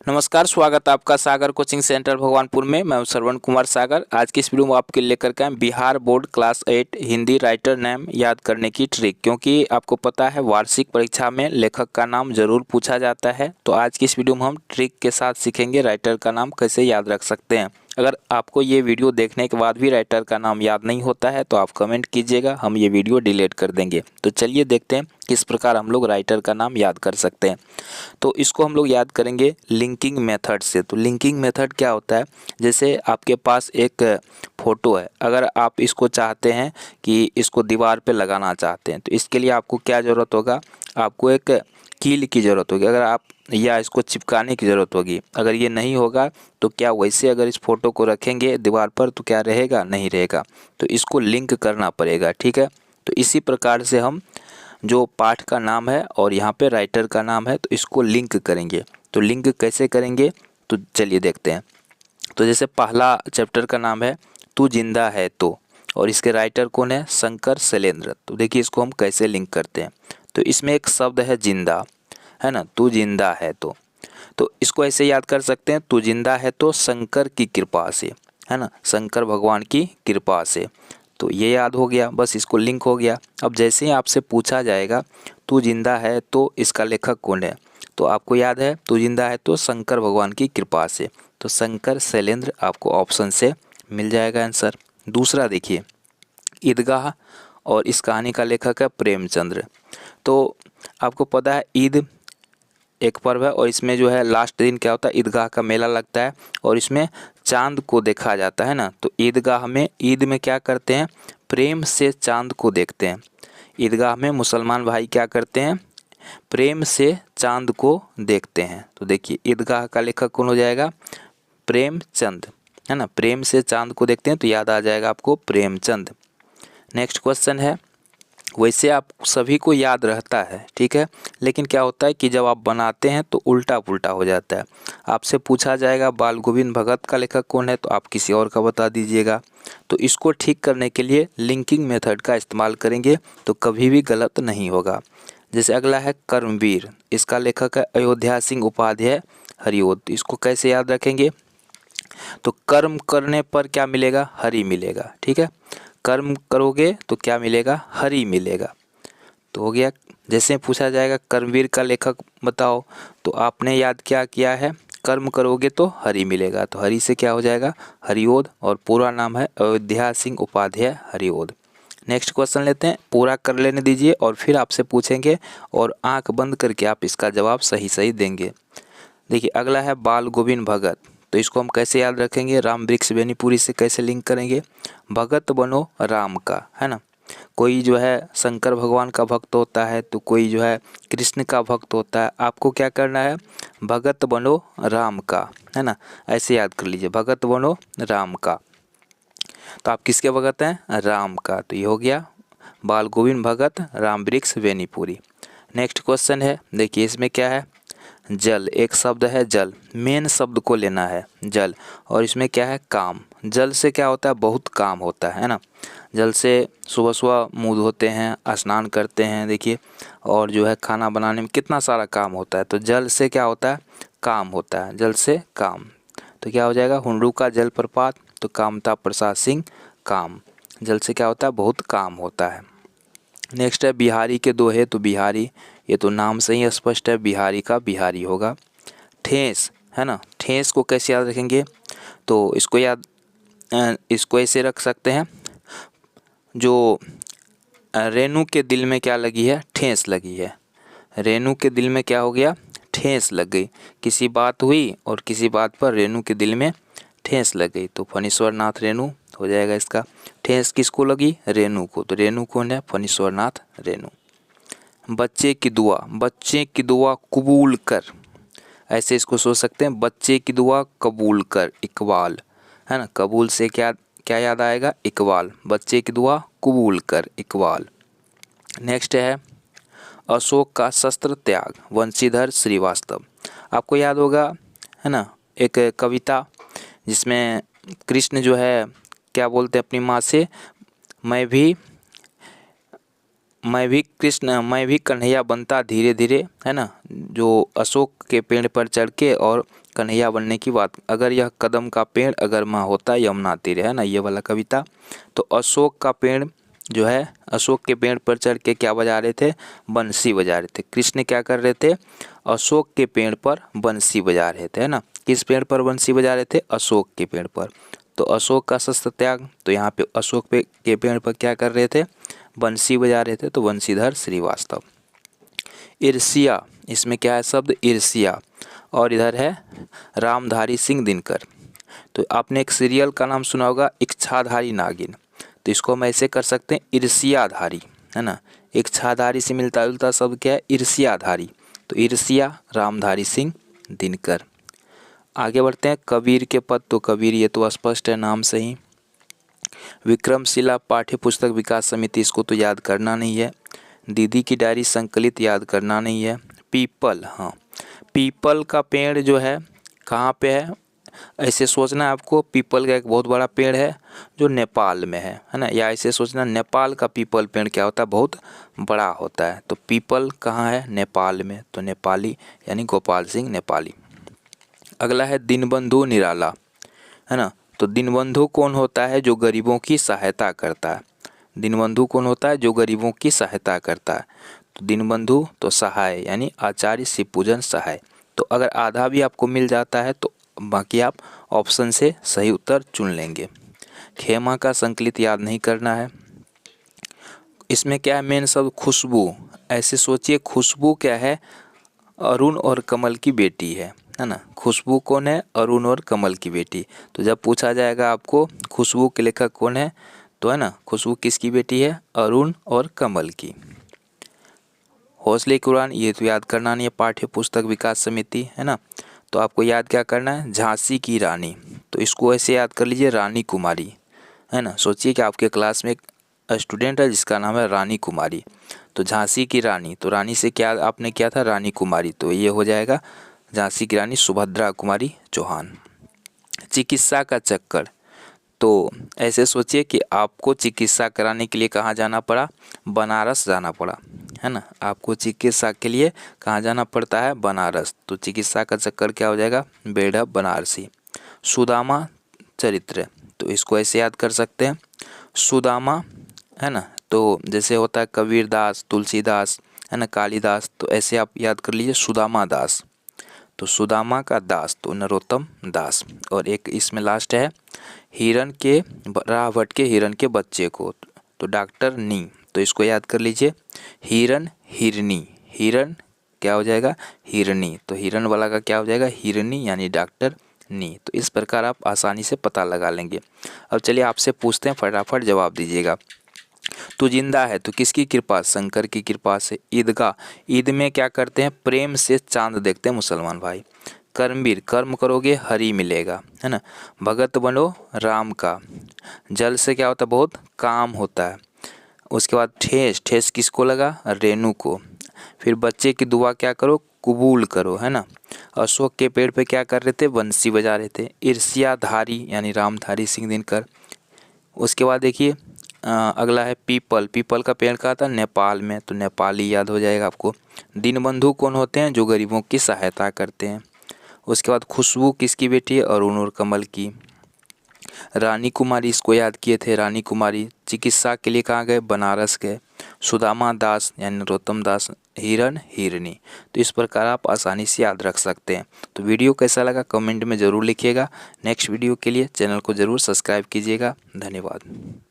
नमस्कार, स्वागत है आपका सागर कोचिंग सेंटर भगवानपुर में। मैं हूं श्रवण कुमार सागर। आज की इस वीडियो में आपके लेकर के आए Bihar board class 8 Hindi writer name याद करने की ट्रिक। क्योंकि आपको पता है वार्षिक परीक्षा में लेखक का नाम जरूर पूछा जाता है, तो आज की इस वीडियो में हम ट्रिक के साथ सीखेंगे राइटर का नाम कैसे याद रख सकते हैं। अगर आपको ये वीडियो देखने के बाद भी राइटर का नाम याद नहीं होता है तो आप कमेंट कीजिएगा, हम ये वीडियो डिलीट कर देंगे। तो चलिए देखते हैं किस प्रकार हम लोग राइटर का नाम याद कर सकते हैं। तो इसको हम लोग याद करेंगे लिंकिंग मेथड से। तो लिंकिंग मेथड क्या होता है, जैसे आपके पास एक फ़ोटो है, अगर आप इसको चाहते हैं कि इसको दीवार पे लगाना चाहते हैं तो इसके लिए आपको क्या ज़रूरत होगा, आपको एक कील की ज़रूरत होगी, अगर आप या इसको चिपकाने की ज़रूरत होगी। अगर ये नहीं होगा तो क्या वैसे अगर इस फोटो को रखेंगे दीवार पर तो क्या रहेगा, नहीं रहेगा। तो इसको लिंक करना पड़ेगा, ठीक है। तो इसी प्रकार से हम जो पाठ का नाम है और यहाँ पे राइटर का नाम है तो इसको लिंक करेंगे। तो लिंक कैसे करेंगे तो चलिए देखते हैं। तो जैसे पहला चैप्टर का नाम है तू जिंदा है तो, और इसके राइटर कौन है, शंकर शैलेंद्र। तो देखिए इसको हम कैसे लिंक करते हैं। तो इसमें एक शब्द है जिंदा, है ना, तू जिंदा है तो इसको ऐसे याद कर सकते हैं, तू जिंदा है तो शंकर की कृपा से, है ना, शंकर भगवान की कृपा से। तो ये याद हो गया, बस इसको लिंक हो गया। अब जैसे ही आपसे पूछा जाएगा तू जिंदा है तो इसका लेखक कौन है, तो आपको याद है तू जिंदा है तो शंकर भगवान की कृपा से, तो शंकर शैलेंद्र आपको ऑप्शन से मिल जाएगा आंसर। दूसरा देखिए ईदगाह, और इस कहानी का लेखक है प्रेमचंद्र। तो आपको पता है ईद एक पर्व है और इसमें जो है लास्ट दिन क्या होता है, ईदगाह का मेला लगता है और इसमें चांद को देखा जाता है ना। तो ईदगाह में, ईद में क्या करते हैं, प्रेम से चांद को देखते हैं। ईदगाह में मुसलमान भाई क्या करते हैं, प्रेम से चांद को देखते हैं। तो देखिए ईदगाह का लेखक कौन हो जाएगा, प्रेमचंद, है ना, प्रेम से चांद को देखते हैं तो याद आ जाएगा आपको प्रेमचंद। नेक्स्ट क्वेश्चन है, वैसे आप सभी को याद रहता है, ठीक है, लेकिन क्या होता है कि जब आप बनाते हैं तो उल्टा पुल्टा हो जाता है। आपसे पूछा जाएगा बाल गोविंद भगत का लेखक कौन है तो आप किसी और का बता दीजिएगा। तो इसको ठीक करने के लिए लिंकिंग मेथड का इस्तेमाल करेंगे तो कभी भी गलत नहीं होगा। जैसे अगला है कर्मवीर, इसका लेखक है अयोध्या सिंह उपाध्याय हरिओद। तो इसको कैसे याद रखेंगे, तो कर्म करने पर क्या मिलेगा, हरि मिलेगा, ठीक है, कर्म करोगे तो क्या मिलेगा, हरि मिलेगा। तो हो गया। जैसे पूछा जाएगा कर्मवीर का लेखक बताओ तो आपने याद क्या किया है, कर्म करोगे तो हरि मिलेगा, तो हरि से क्या हो जाएगा, हरिओद, और पूरा नाम है अयोध्या सिंह उपाध्याय हरिओद। नेक्स्ट क्वेश्चन लेते हैं, पूरा कर लेने दीजिए और फिर आपसे पूछेंगे और आंख बंद करके आप इसका जवाब सही सही देंगे। देखिए अगला है बाल गोविंद भगत। तो इसको हम कैसे याद रखेंगे, राम वृक्ष बेनीपुरी से कैसे लिंक करेंगे, भगत बनो राम का, है ना। कोई जो है शंकर भगवान का भक्त होता है तो कोई जो है कृष्ण का भक्त होता है, आपको क्या करना है, भगत बनो राम का, है ना, ऐसे याद कर लीजिए, भगत बनो राम का। तो आप किसके भगत हैं, राम का। तो ये हो गया बाल गोविंद भगत राम वृक्ष बेनीपुरी। नेक्स्ट क्वेश्चन है, देखिए इसमें क्या है, जल, एक शब्द है जल, मेन शब्द को लेना है जल, और इसमें क्या है काम। जल से क्या होता है, बहुत काम होता है ना। जल से सुबह सुबह मुँह धोते हैं, स्नान करते हैं, देखिए, और जो है खाना बनाने में कितना सारा काम होता है। तो जल से क्या होता है, काम होता है, जल से काम। तो क्या हो जाएगा, हुंडरू का जलप्रपात, तो कामता प्रसाद सिंह काम। जल से क्या होता है, बहुत काम होता है। नेक्स्ट है बिहारी के दोहे, तो बिहारी, ये तो नाम से ही स्पष्ट है, बिहारी का बिहारी होगा। ठेस, है ना, ठेस को कैसे याद रखेंगे, तो इसको ऐसे रख सकते हैं, जो रेनू के दिल में क्या लगी है, ठेस लगी है। रेनू के दिल में क्या हो गया, ठेस लग गई, किसी बात हुई और किसी बात पर रेनू के दिल में ठेस लग गई, तो फणीश्वर नाथ रेनू हो जाएगा इसका। ठेस किसको लगी, रेनू को, तो रेनू कौन है, फणीश्वर नाथ रेनू। बच्चे की दुआ, बच्चे की दुआ कबूल कर, ऐसे इसको सोच सकते हैं, बच्चे की दुआ कबूल कर, इकबाल, है ना, कबूल से क्या क्या याद आएगा, इकबाल, बच्चे की दुआ कबूल कर, इकबाल। नेक्स्ट है अशोक का शस्त्र त्याग, वंशीधर श्रीवास्तव। आपको याद होगा, है ना, एक कविता जिसमें कृष्ण जो है क्या बोलते हैं अपनी माँ से, मैं भी कन्हैया बनता धीरे धीरे, है ना, जो अशोक के पेड़ पर चढ़ के और कन्हैया बनने की बात। अगर यह कदम का पेड़ अगर माँ होता यमुना तीर, है ना, ये वाला कविता। तो अशोक का पेड़ जो है, अशोक के पेड़ पर चढ़ के क्या बजा रहे थे, बंसी बजा रहे थे। कृष्ण क्या कर रहे थे, अशोक के पेड़ पर बंसी बजा रहे थे, है ना। किस पेड़ पर बंसी बजा रहे थे, अशोक के पेड़ पर। तो अशोक का शस्त्र त्याग, तो यहाँ पे अशोक के पेड़ पर क्या कर रहे थे, बंसी बजा रहे थे, तो बंशीधर श्रीवास्तव। ईर्ष्या, इसमें क्या है शब्द, ईर्ष्या। और इधर है रामधारी सिंह दिनकर। तो आपने एक सीरियल का नाम सुना होगा, इच्छाधारी नागिन। तो इसको हम ऐसे कर सकते हैं, ईर्ष्याधारी, है ना। इच्छाधारी से मिलता जुलता शब्द क्या है, ईर्ष्याधारी। तो ईर्ष्या, रामधारी सिंह दिनकर। आगे बढ़ते हैं, कबीर के पद। तो कबीर ये तो स्पष्ट है नाम से ही। विक्रमशिला पाठ्य पुस्तक विकास समिति, इसको तो याद करना नहीं है। दीदी की डायरी संकलित याद करना नहीं है। पीपल, हाँ, पीपल का पेड़ जो है कहाँ पे है, ऐसे सोचना है आपको, पीपल का एक बहुत बड़ा पेड़ है जो नेपाल में है ना। या ऐसे सोचना नेपाल का पीपल पेड़ क्या होता है, बहुत बड़ा होता है। तो पीपल कहाँ है, नेपाल में। तो नेपाली यानी गोपाल सिंह नेपाली। अगला है दीनबंधु निराला, है ना। तो दीनबंधु कौन होता है, जो गरीबों की सहायता करता है। दीनबंधु कौन होता है, जो गरीबों की सहायता करता है। तो दीनबंधु तो सहाय यानी आचार्य शिवपूजन सहाय। तो अगर आधा भी आपको मिल जाता है तो बाकी आप ऑप्शन से सही उत्तर चुन लेंगे। खेमा का संकलित याद नहीं करना है। इसमें क्या है मेन शब्द, खुशबू। ऐसे सोचिए, खुशबू क्या है, अरुण और कमल की बेटी है ना। खुशबू कौन है, अरुण और कमल की बेटी। तो जब पूछा जाएगा आपको खुशबू के लेखक कौन है, तो है ना, खुशबू किसकी बेटी है, अरुण और कमल की। हौसले की उड़ान, ये तो याद करना नहीं है, पाठ्य पुस्तक विकास समिति, है ना। तो आपको याद क्या करना है, झांसी की रानी। तो इसको ऐसे याद कर लीजिए, रानी कुमारी, है ना। सोचिए कि आपके क्लास में एक स्टूडेंट है जिसका नाम है रानी कुमारी। तो झांसी की रानी, तो रानी से क्या आपने किया था, रानी कुमारी। तो ये हो जाएगा झांसी की रानी सुभद्रा कुमारी चौहान। चिकित्सा का चक्कर, तो ऐसे सोचिए कि आपको चिकित्सा कराने के लिए कहाँ जाना पड़ा, बनारस जाना पड़ा, है ना। आपको चिकित्सा के लिए कहाँ जाना पड़ता है, बनारस। तो चिकित्सा का चक्कर क्या हो जाएगा, बेढ़प बनारसी। सुदामा चरित्र, तो इसको ऐसे याद कर सकते हैं, सुदामा, है ना। तो जैसे होता है कबीरदास, तुलसीदास, है ना, कालिदास। तो ऐसे आप याद कर लीजिए सुदामा दास। तो सुदामा का दास तो नरोत्तम दास। और एक इसमें लास्ट है, हिरण के रावट के हिरण के बच्चे को, तो डॉक्टर नी। तो इसको याद कर लीजिए, हिरण हिरनी, हिरण क्या हो जाएगा, हिरनी। तो हिरण वाला का क्या हो जाएगा, हिरनी यानी डॉक्टर नी। तो इस प्रकार आप आसानी से पता लगा लेंगे। अब चलिए आपसे पूछते हैं, फटाफट जवाब दीजिएगा। तू जिंदा है तो किसकी कृपा, शंकर की कृपा से। ईदगाह, ईद में क्या करते हैं, प्रेम से चांद देखते हैं मुसलमान भाई। कर्मवीर, कर्म करोगे हरि मिलेगा, है ना। भगत बनो राम का। जल से क्या होता है, बहुत काम होता है। उसके बाद ठेस, ठेस किसको लगा, रेणु को। फिर बच्चे की दुआ क्या करो, कबूल करो, है ना। अशोक के पेड़ पे क्या कर रहे थे, बंसी बजा रहे थे। ईर्ष्याधारी यानी रामधारी सिंह दिनकर। उसके बाद देखिए अगला है पीपल, पीपल का पेड़ कहाँ था, नेपाल में। तो नेपाली याद हो जाएगा आपको। दीनबंधु कौन होते हैं, जो गरीबों की सहायता करते हैं। उसके बाद खुशबू किसकी बेटी है, अरुण और कमल की। रानी कुमारी, इसको याद किए थे, रानी कुमारी। चिकित्सा के लिए कहाँ गए, बनारस गए। सुदामा दास यानी नरोत्तम दास। हिरण हिरनी। तो इस प्रकार आप आसानी से याद रख सकते हैं। तो वीडियो कैसा लगा कमेंट में ज़रूर लिखिएगा। नेक्स्ट वीडियो के लिए चैनल को ज़रूर सब्सक्राइब कीजिएगा। धन्यवाद।